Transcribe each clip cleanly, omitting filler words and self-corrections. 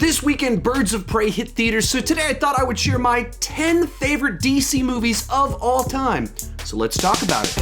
This weekend, Birds of Prey hit theaters, so today I thought I would share my 10 favorite DC movies of all time. So let's talk about it.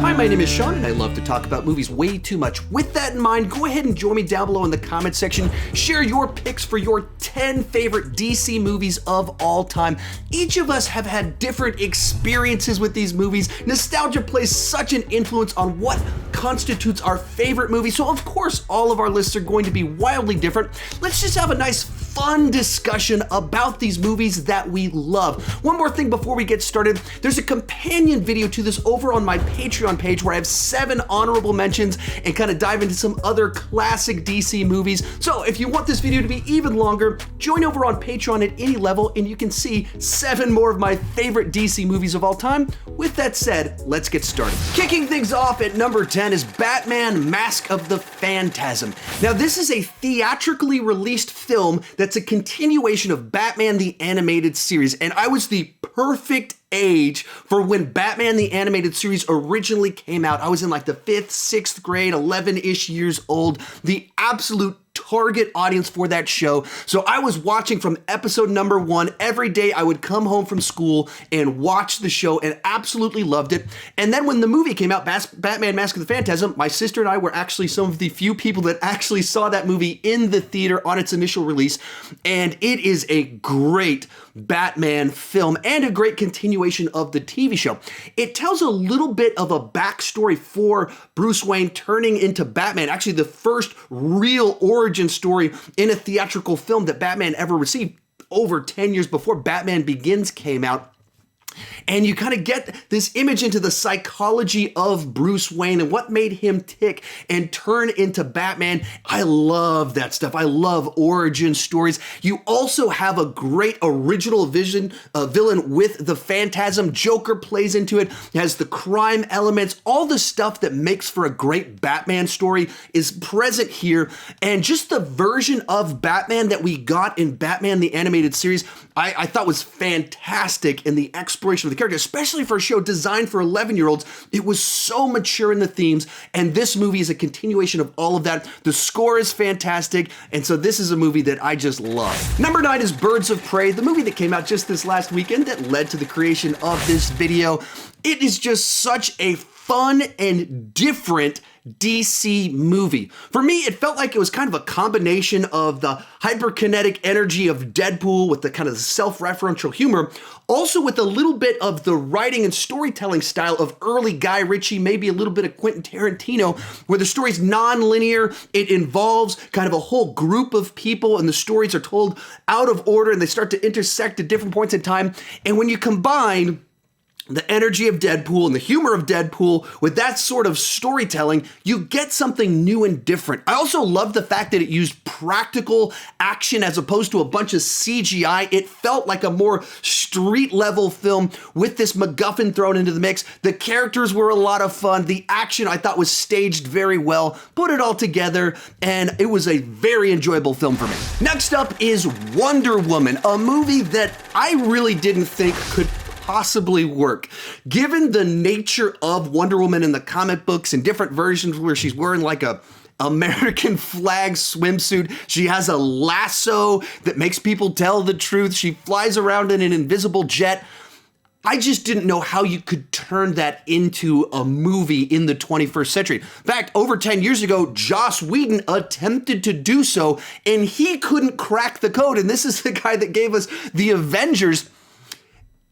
Hi, my name is Sean, and I love to talk about movies way too much. With that in mind, go ahead and join me down below in the comment section. Share your picks for your 10 favorite DC movies of all time. Each of us have had different experiences with these movies. Nostalgia plays such an influence on what constitutes our favorite movie, so of course all of our lists are going to be wildly different. Let's just have a nice fun discussion about these movies that we love. One more thing before we get started, there's a companion video to this over on my Patreon page where I have 7 honorable mentions and kind of dive into some other classic DC movies. So if you want this video to be even longer, join over on Patreon at any level and you can see 7 more of my favorite DC movies of all time. With that said, let's get started. Kicking things off at number 10 is Batman: Mask of the Phantasm. Now this is a theatrically released film that's a continuation of Batman the Animated Series, and I was the perfect age for when Batman the Animated Series originally came out. I was in like the 5th, 6th grade, 11-ish years old, the absolute target audience for that show. So I was watching from episode number 1 every day. I would come home from school and watch the show and absolutely loved it. And then when the movie came out, Batman: Mask of the Phantasm, my sister and I were actually some of the few people that actually saw that movie in the theater on its initial release. And it is a great Batman film and a great continuation of the TV show. It tells a little bit of a backstory for Bruce Wayne turning into Batman, actually the first real origin story in a theatrical film that Batman ever received over 10 years before Batman Begins came out. And you kind of get this image into the psychology of Bruce Wayne and what made him tick and turn into Batman. I love that stuff. I love origin stories. You also have a great original villain with the Phantasm. Joker plays into it. It has the crime elements. All the stuff that makes for a great Batman story is present here. And just the version of Batman that we got in Batman the Animated Series, I thought was fantastic in the exploration of the character, especially for a show designed for 11-year-olds. It was so mature in the themes, and this movie is a continuation of all of that. The score is fantastic, and so this is a movie that I just love. Number 9 is Birds of Prey, the movie that came out just this last weekend that led to the creation of this video. It is just such a fun and different DC movie. For me, it felt like it was kind of a combination of the hyperkinetic energy of Deadpool with the kind of self-referential humor, also with a little bit of the writing and storytelling style of early Guy Ritchie, maybe a little bit of Quentin Tarantino, where the story's non-linear. It involves kind of a whole group of people and the stories are told out of order and they start to intersect at different points in time. And when you combine the energy of Deadpool and the humor of Deadpool with that sort of storytelling, you get something new and different. I also love the fact that it used practical action as opposed to a bunch of CGI. It felt like a more street level film with this MacGuffin thrown into the mix. The characters were a lot of fun. The action I thought was staged very well. Put it all together and it was a very enjoyable film for me. Next up is Wonder Woman, a movie that I really didn't think could possibly work. Given the nature of Wonder Woman in the comic books and different versions where she's wearing like a American flag swimsuit, she has a lasso that makes people tell the truth, she flies around in an invisible jet. I just didn't know how you could turn that into a movie in the 21st century. In fact, over 10 years ago, Joss Whedon attempted to do so, and he couldn't crack the code. And this is the guy that gave us the Avengers.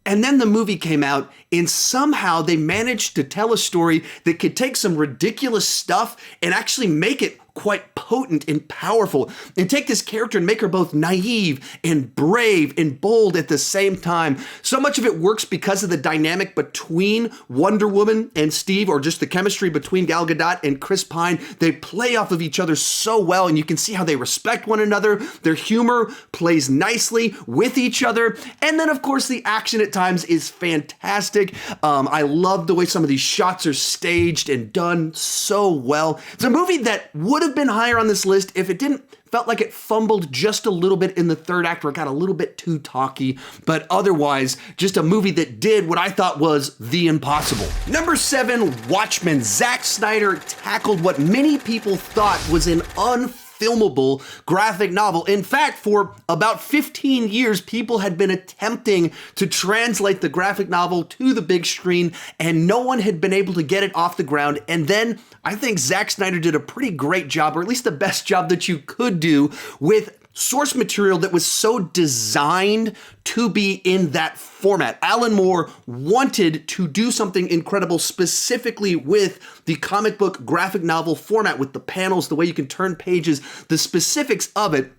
And then the movie came out, and somehow they managed to tell a story that could take some ridiculous stuff and actually make it quite potent and powerful, and take this character and make her both naive and brave and bold at the same time. So much of it works because of the dynamic between Wonder Woman and Steve, or just the chemistry between Gal Gadot and Chris Pine. They play off of each other so well, and you can see how they respect one another. Their humor plays nicely with each other. And then, of course, the action at times is fantastic. I love the way some of these shots are staged and done so well. It's a movie that would have been higher on this list if it didn't felt like it fumbled just a little bit in the third act where it got a little bit too talky, but otherwise, just a movie that did what I thought was the impossible. Number 7, Watchmen. Zack Snyder tackled what many people thought was an unfilmable graphic novel. In fact, for about 15 years, people had been attempting to translate the graphic novel to the big screen, and no one had been able to get it off the ground. And then I think Zack Snyder did a pretty great job, or at least the best job that you could do, with source material that was so designed to be in that format. Alan Moore wanted to do something incredible specifically with the comic book graphic novel format, with the panels, the way you can turn pages, the specifics of it.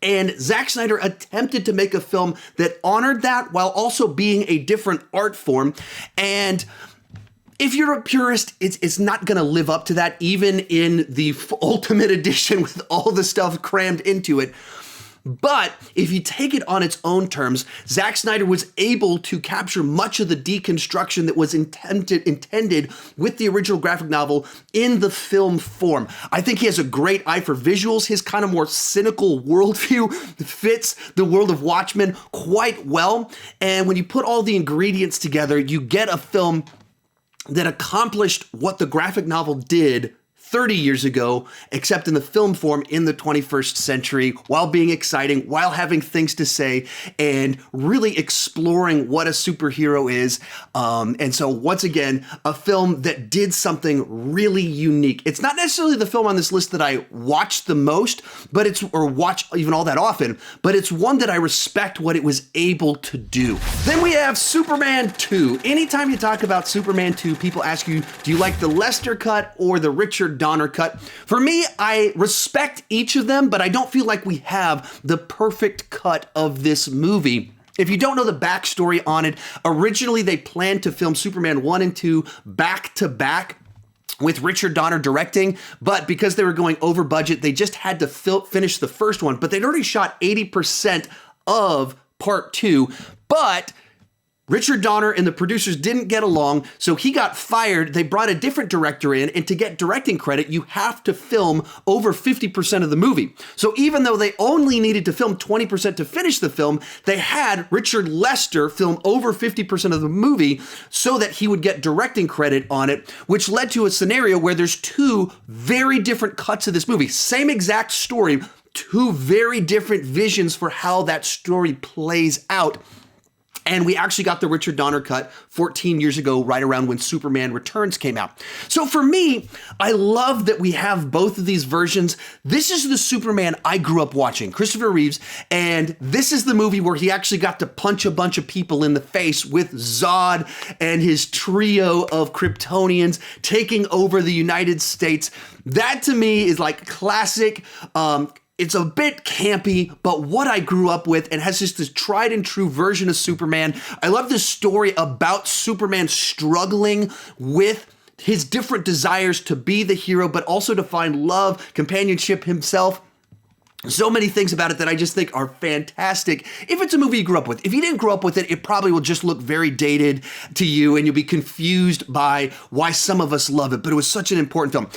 And Zack Snyder attempted to make a film that honored that while also being a different art form. And if you're a purist, it's not going to live up to that, even in the Ultimate Edition with all the stuff crammed into it. But if you take it on its own terms, Zack Snyder was able to capture much of the deconstruction that was intended with the original graphic novel in the film form. I think he has a great eye for visuals. His kind of more cynical worldview fits the world of Watchmen quite well. And when you put all the ingredients together, you get a film that accomplished what the graphic novel did 30 years ago, except in the film form in the 21st century, while being exciting, while having things to say, and really exploring what a superhero is. And so once again, a film that did something really unique. It's not necessarily the film on this list that I watch the most, or watch even all that often, but it's one that I respect what it was able to do. Then we have Superman 2. Anytime you talk about Superman 2, people ask you, do you like the Lester cut or the Richard Donner cut? For me, I respect each of them, but I don't feel like we have the perfect cut of this movie. If you don't know the backstory on it, originally they planned to film Superman 1 and 2 back to back, with Richard Donner directing, but because they were going over budget, they just had to finish the first one, but they'd already shot 80% of part 2, but Richard Donner and the producers didn't get along, so he got fired. They brought a different director in, and to get directing credit, you have to film over 50% of the movie. So even though they only needed to film 20% to finish the film, they had Richard Lester film over 50% of the movie so that he would get directing credit on it, which led to a scenario where there's two very different cuts of this movie. Same exact story, two very different visions for how that story plays out. And we actually got the Richard Donner cut 14 years ago, right around when Superman Returns came out. So for me, I love that we have both of these versions. This is the Superman I grew up watching, Christopher Reeves, and this is the movie where he actually got to punch a bunch of people in the face with Zod and his trio of Kryptonians taking over the United States. That to me is like classic. It's a bit campy, but what I grew up with, and has just this tried and true version of Superman. I love this story about Superman struggling with his different desires to be the hero, but also to find love, companionship himself. So many things about it that I just think are fantastic. If it's a movie you grew up with, if you didn't grow up with it, it probably will just look very dated to you and you'll be confused by why some of us love it, but it was such an important film.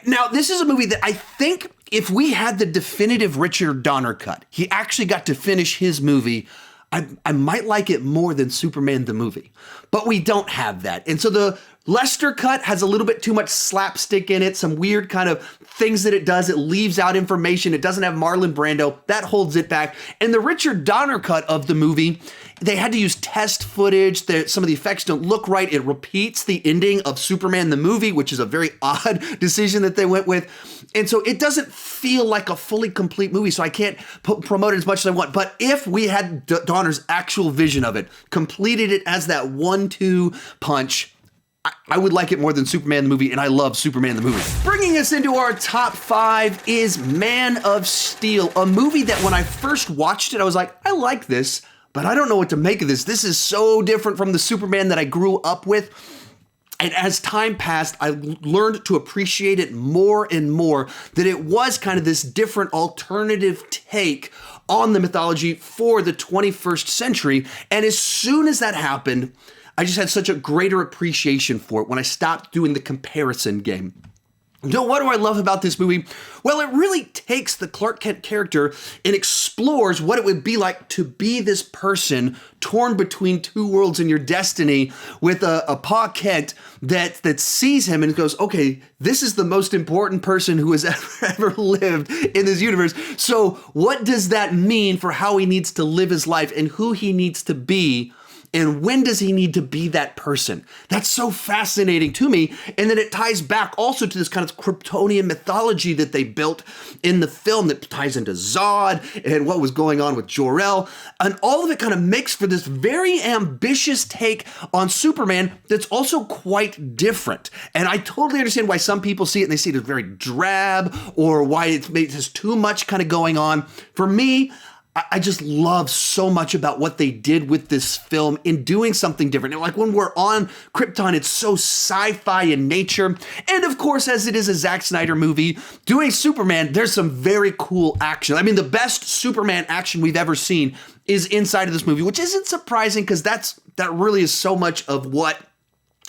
Now, this is a movie that I think if we had the definitive Richard Donner cut, he actually got to finish his movie, I might like it more than Superman the movie, but we don't have that. And so the Lester cut has a little bit too much slapstick in it, some weird kind of things that it does. It leaves out information. It doesn't have Marlon Brando. That holds it back. And the Richard Donner cut of the movie, they had to use test footage. Some of the effects don't look right. It repeats the ending of Superman the movie, which is a very odd decision that they went with. And so it doesn't feel like a fully complete movie, so I can't promote it as much as I want. But if we had Donner's actual vision of it, completed it as that 1-2 punch, I would like it more than Superman the movie, and I love Superman the movie. Bringing us into our top 5 is Man of Steel, a movie that when I first watched it, I was like, I like this, but I don't know what to make of this. This is so different from the Superman that I grew up with. And as time passed, I learned to appreciate it more and more, that it was kind of this different alternative take on the mythology for the 21st century. And as soon as that happened, I just had such a greater appreciation for it when I stopped doing the comparison game. What do I love about this movie? Well, it really takes the Clark Kent character and explores what it would be like to be this person torn between two worlds in your destiny with a Pa Kent that sees him and goes, okay, this is the most important person who has ever lived in this universe. So what does that mean for how he needs to live his life and who he needs to be? And when does he need to be that person? That's so fascinating to me. And then it ties back also to this kind of Kryptonian mythology that they built in the film that ties into Zod and what was going on with Jor-El. And all of it kind of makes for this very ambitious take on Superman that's also quite different. And I totally understand why some people see it and they see it as very drab or why it has too much kind of going on. For me, I just love so much about what they did with this film in doing something different. And like when we're on Krypton, it's so sci-fi in nature. And of course, as it is a Zack Snyder movie, doing Superman, there's some very cool action. I mean, the best Superman action we've ever seen is inside of this movie, which isn't surprising because that really is so much of what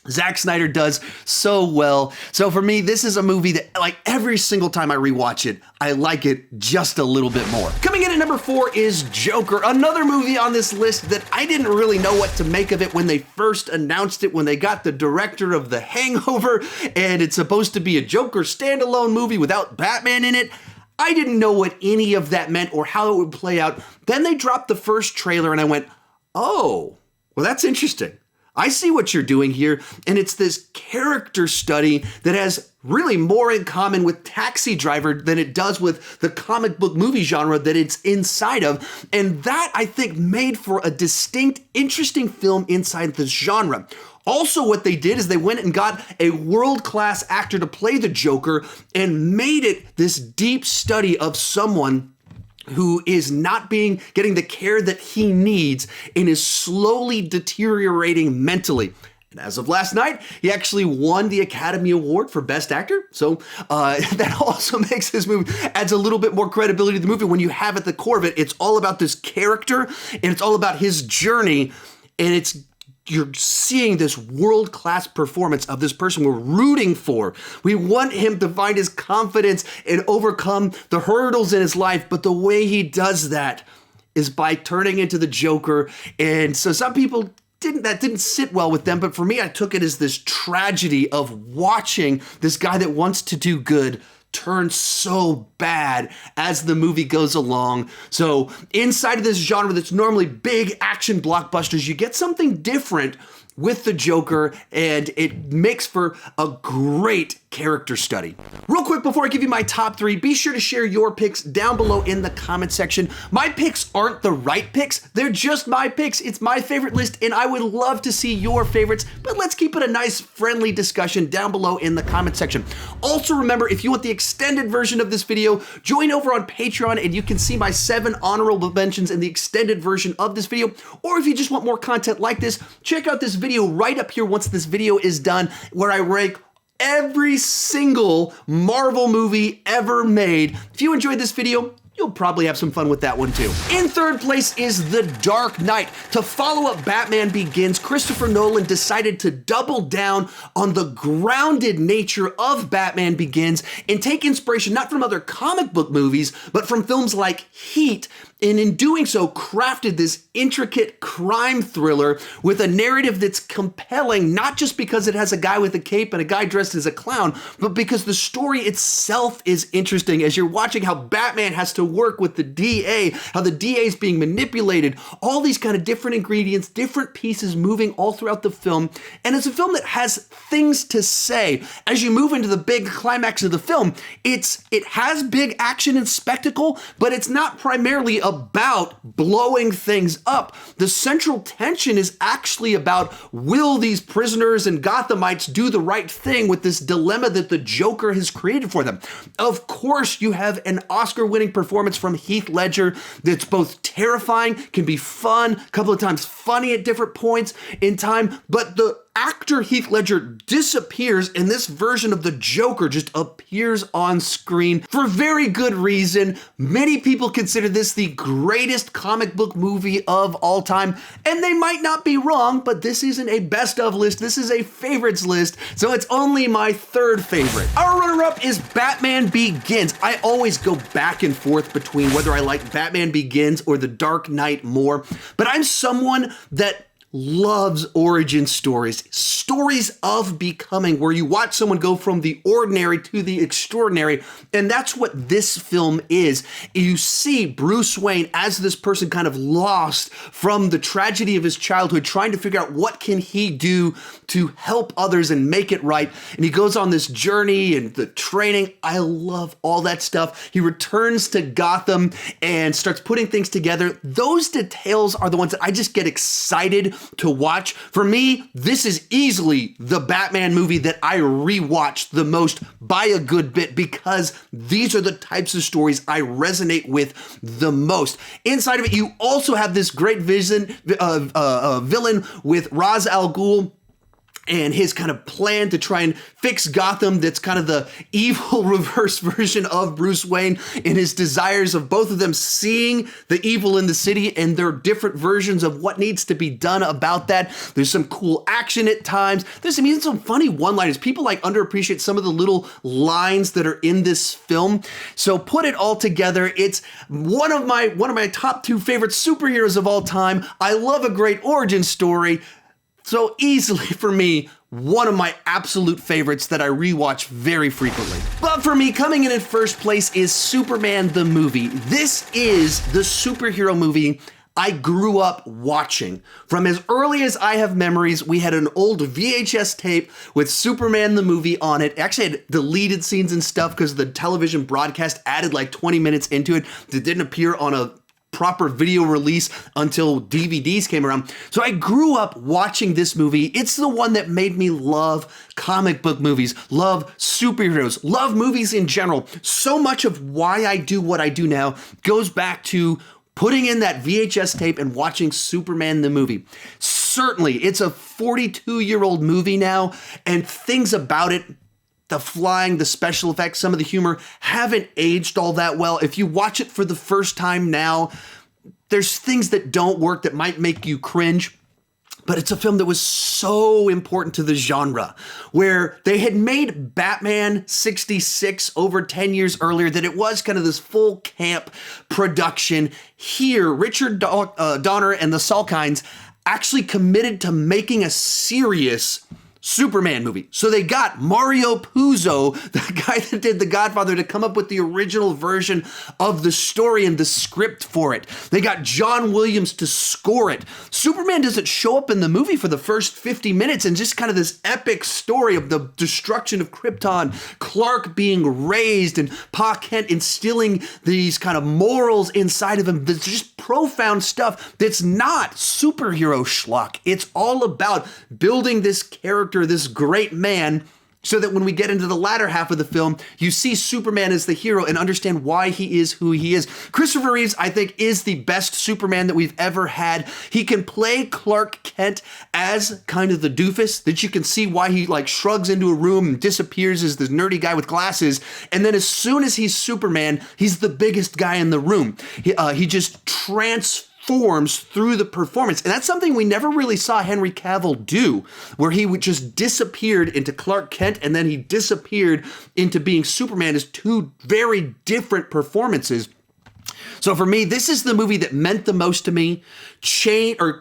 Zack Snyder does so well. So for me, this is a movie that like every single time I rewatch it, I like it just a little bit more. Coming in at number 4 is Joker, another movie on this list that I didn't really know what to make of it when they first announced it, when they got the director of The Hangover, and it's supposed to be a Joker standalone movie without Batman in it. I didn't know what any of that meant or how it would play out. Then they dropped the first trailer and I went, oh, well, that's interesting. I see what you're doing here, and it's this character study that has really more in common with Taxi Driver than it does with the comic book movie genre that it's inside of, and that, I think, made for a distinct, interesting film inside this genre. Also, what they did is they went and got a world-class actor to play the Joker and made it this deep study of someone who is not getting the care that he needs and is slowly deteriorating mentally. And as of last night, he actually won the Academy Award for Best Actor. So that also makes this movie, adds a little bit more credibility to the movie. When you have at the core of it, it's all about this character and it's all about his journey. And you're seeing this world-class performance of this person we're rooting for. We want him to find his confidence and overcome the hurdles in his life, but the way he does that is by turning into the Joker. And so some people didn't sit well with them, but for me, I took it as this tragedy of watching this guy that wants to do good turns so bad as the movie goes along. So inside of this genre that's normally big action blockbusters, you get something different with the Joker, and it makes for a great character study. Real quick, before I give you my top 3, be sure to share your picks down below in the comment section. My picks aren't the right picks. They're just my picks. It's my favorite list, and I would love to see your favorites, but let's keep it a nice, friendly discussion down below in the comment section. Also, remember, if you want the extended version of this video, join over on Patreon, and you can see my 7 honorable mentions in the extended version of this video. Or if you just want more content like this, check out this video right up here once this video is done, where I rank every single Marvel movie ever made. If you enjoyed this video, you'll probably have some fun with that one too. In third place is The Dark Knight. To follow up Batman Begins, Christopher Nolan decided to double down on the grounded nature of Batman Begins and take inspiration not from other comic book movies, but from films like Heat, and in doing so, crafted this intricate crime thriller with a narrative that's compelling, not just because it has a guy with a cape and a guy dressed as a clown, but because the story itself is interesting as you're watching how Batman has to work with the DA, how the DA is being manipulated, all these kind of different ingredients, different pieces moving all throughout the film. And it's a film that has things to say. As you move into the big climax of the film, it has big action and spectacle, but it's not primarily about blowing things up. The central tension is actually about, will these prisoners and Gothamites do the right thing with this dilemma that the Joker has created for them? Of course, you have an Oscar-winning performance from Heath Ledger that's both terrifying, can be fun, a couple of times funny at different points in time, but the actor Heath Ledger disappears and this version of the Joker just appears on screen for very good reason. Many people consider this the greatest comic book movie of all time, and they might not be wrong, but this isn't a best of list, this is a favorites list, so it's only my third favorite. Our runner-up is Batman Begins. I always go back and forth between whether I like Batman Begins or The Dark Knight more, but I'm someone that loves origin stories, stories of becoming, where you watch someone go from the ordinary to the extraordinary, and that's what this film is. You see Bruce Wayne as this person kind of lost from the tragedy of his childhood, trying to figure out what can he do to help others and make it right, and he goes on this journey and the training. I love all that stuff. He returns to Gotham and starts putting things together. Those details are the ones that I just get excited to watch. For me, this is easily the Batman movie that I rewatch the most by a good bit, because these are the types of stories I resonate with the most. Inside of it, you also have this great villain with Ra's al Ghul and his kind of plan to try and fix Gotham. That's kind of the evil reverse version of Bruce Wayne, and his desires of both of them seeing the evil in the city and their different versions of what needs to be done about that. There's some cool action at times. There's even some funny one-liners. People like underappreciate some of the little lines that are in this film. So put it all together, it's one of my top two favorite superheroes of all time. I love a great origin story. So easily for me, one of my absolute favorites that I rewatch very frequently. But for me, coming in first place is Superman the movie. This is the superhero movie I grew up watching. From as early as I have memories, we had an old VHS tape with Superman the movie on it. It actually had deleted scenes and stuff because the television broadcast added like 20 minutes into it that didn't appear on a proper video release until DVDs came around. So I grew up watching this movie. It's the one that made me love comic book movies, love superheroes, love movies in general. So much of why I do what I do now goes back to putting in that VHS tape and watching Superman the movie. Certainly, it's a 42-year-old movie now, and things about it, the flying, the special effects, some of the humor haven't aged all that well. If you watch it for the first time now, there's things that don't work that might make you cringe. But it's a film that was so important to the genre, where they had made Batman 66 over 10 years earlier, that it was kind of this full camp production. Here, Richard Donner and the Salkinds actually committed to making a serious Superman movie. So they got Mario Puzo, the guy that did The Godfather, to come up with the original version of the story and the script for it. They got John Williams to score it. Superman doesn't show up in the movie for the first 50 minutes, and just kind of this epic story of the destruction of Krypton, Clark being raised, and Pa Kent instilling these kind of morals inside of him. There's just profound stuff that's not superhero schlock. It's all about building this character, this great man, so that when we get into the latter half of the film, you see Superman as the hero and understand why he is who he is. Christopher Reeves, I think, is the best Superman that we've ever had. He can play Clark Kent as kind of the doofus, that you can see why he like shrugs into a room and disappears as this nerdy guy with glasses. And then as soon as he's Superman, he's the biggest guy in the room. He just transforms through the performance. And that's something we never really saw Henry Cavill do, where he would just disappeared into Clark Kent and then he disappeared into being Superman, as two very different performances. So for me, this is the movie that meant the most to me,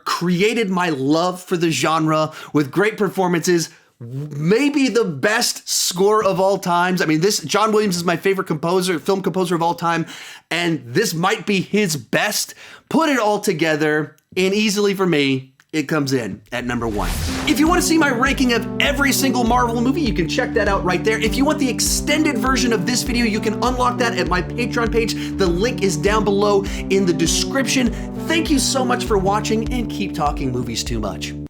created my love for the genre with great performances. Maybe the best score of all times. I mean, John Williams is my favorite film composer of all time, and this might be his best. Put it all together, and easily for me, it comes in at number one. If you want to see my ranking of every single Marvel movie, you can check that out right there. If you want the extended version of this video, you can unlock that at my Patreon page. The link is down below in the description. Thank you so much for watching, and keep talking movies too much.